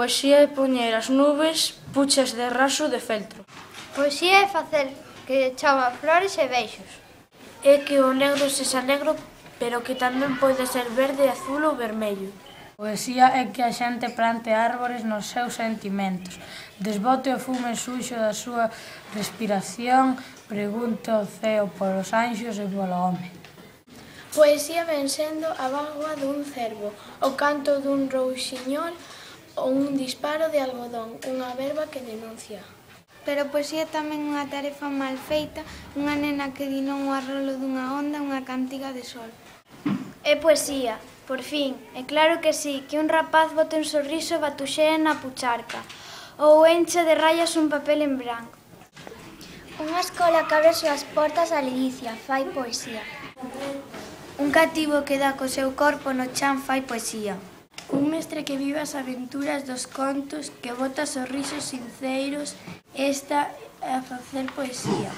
Poesía é poñer as nubes puchas de raso de feltro. Poesía é facer que chova flores e beixos. É que o negro sexa negro, pero que tamén pode ser verde, azul ou vermello. Poesía é que a xente plante árbores nos seus sentimentos, desbote o fume suxo da súa respiración, pregunte ao ceo polos anxos e polo home. Poesía ven sendo a vaga dun cervo, o canto dun rouxiñol ou un disparo de algodón, unha verba que denuncia. Pero poesía tamén unha tarefa mal feita, unha nena que di non ao arrolo dunha onda, unha cantiga de sol. É poesía, por fin, é claro que sí, que un rapaz bote un sorriso e batuxee na pucharca, ou enche de rayas un papel en branco. Unha escola que abre as súas portas á ledicia, fai poesía. Un cativo que dá co seu corpo no chan fai poesía. Un mestre que vive as aventuras dos contos, que bota sorrisos sinceiros, esta é a facer poesía.